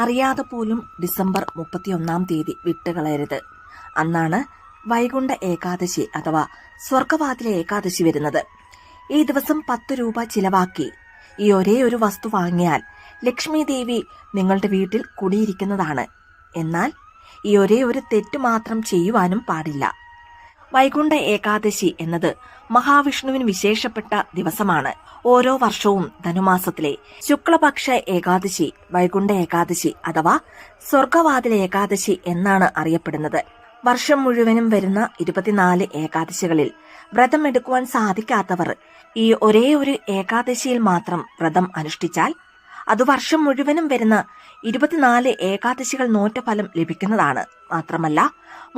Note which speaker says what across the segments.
Speaker 1: അറിയാതെ പോലും ഡിസംബർ 31 തീയതി വിട്ടുകളയരുത്. അന്നാണ് വൈകുണ്ഠ ഏകാദശി അഥവാ സ്വർഗവാതിലെ ഏകാദശി വരുന്നത്. ഈ ദിവസം 10 രൂപ ചിലവാക്കി ഈ ഒരേ ഒരു വസ്തു വാങ്ങിയാൽ ലക്ഷ്മി ദേവി നിങ്ങളുടെ വീട്ടിൽ കുടിയിരിക്കുന്നതാണ്. എന്നാൽ ഈ ഒരേ ഒരു തെറ്റ് മാത്രം ചെയ്യുവാനും പാടില്ല. വൈകുണ്ഠ ഏകാദശി എന്നത് മഹാവിഷ്ണുവിന് വിശേഷപ്പെട്ട ദിവസമാണ്. ഓരോ വർഷവും ധനുമാസത്തിലെ ശുക്ലപക്ഷ ഏകാദശി വൈകുണ്ഠ ഏകാദശി അഥവാ സ്വർഗവാതില ഏകാദശി എന്നാണ് അറിയപ്പെടുന്നത്. വർഷം മുഴുവനും വരുന്ന 24 ഏകാദശികളിൽ വ്രതം എടുക്കുവാൻ സാധിക്കാത്തവർ ഈ ഒരേ ഒരു ഏകാദശിയിൽ മാത്രം വ്രതം അനുഷ്ഠിച്ചാൽ അത് വർഷം മുഴുവനും വരുന്ന 24 ഏകാദശികൾ നോറ്റ ഫലം ലഭിക്കുന്നതാണ്. മാത്രമല്ല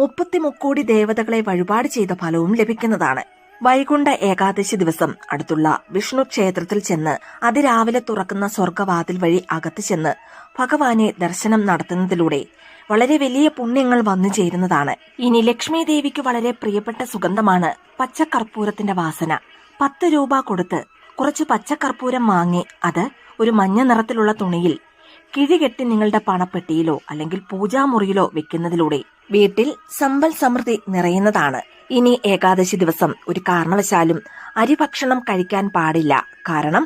Speaker 1: 30 കോടി ദേവതകളെ വഴിപാട് ചെയ്ത ഫലവും ലഭിക്കുന്നതാണ്. വൈകുണ്ഠ ഏകാദശി ദിവസം അടുത്തുള്ള വിഷ്ണു ക്ഷേത്രത്തിൽ ചെന്ന് അതിരാവിലെ തുറക്കുന്ന സ്വർഗവാതിൽ വഴി അകത്ത് ചെന്ന് ഭഗവാനെ ദർശനം നടത്തുന്നതിലൂടെ വളരെ വലിയ പുണ്യങ്ങൾ വന്നു ചേരുന്നതാണ്. ഇനി ലക്ഷ്മി ദേവിക്ക് വളരെ പ്രിയപ്പെട്ട സുഗന്ധമാണ് പച്ചക്കർപ്പൂരത്തിന്റെ വാസന. 10 രൂപ കൊടുത്ത് കുറച്ച് പച്ചക്കർപ്പൂരം വാങ്ങി അത് ഒരു മഞ്ഞ നിറത്തിലുള്ള തുണിയിൽ കിഴികെട്ടി നിങ്ങളുടെ പണപ്പെട്ടിയിലോ അല്ലെങ്കിൽ പൂജാമുറിയിലോ വെക്കുന്നതിലൂടെ വീട്ടിൽ സമ്പൽ സമൃദ്ധി നിറയുന്നതാണ്. ഇനി ഏകാദശി ദിവസം ഒരു കാരണവശാലും അരിഭക്ഷണം കഴിക്കാൻ പാടില്ല. കാരണം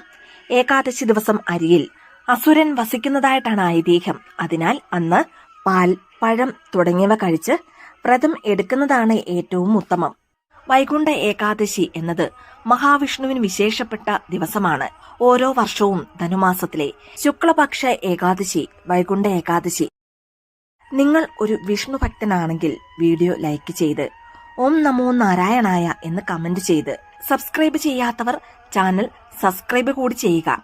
Speaker 1: ഏകാദശി ദിവസം അരിയിൽ അസുരൻ വസിക്കുന്നതായിട്ടാണ് ഐതിഹ്യം. അതിനാൽ അന്ന് പാൽ, പഴം തുടങ്ങിയവ കഴിച്ച് വ്രതം എടുക്കുന്നതാണ് ഏറ്റവും ഉത്തമം. വൈകുണ്ഠ ഏകാദശി എന്നത് മഹാവിഷ്ണുവിന് വിശേഷപ്പെട്ട ദിവസമാണ്. ഓരോ വർഷവും ധനുമാസത്തിലെ ശുക്ലപക്ഷ ഏകാദശി വൈകുണ്ഠ ഏകാദശി. നിങ്ങൾ ഒരു വിഷ്ണു ഭക്തനാണെങ്കിൽ വീഡിയോ ലൈക്ക് ചെയ്ത് ഓം നമോ നാരായണായ എന്ന് കമന്റ് ചെയ്ത് സബ്സ്ക്രൈബ് ചെയ്യാത്തവർ ചാനൽ സബ്സ്ക്രൈബ് കൂടി ചെയ്യുക.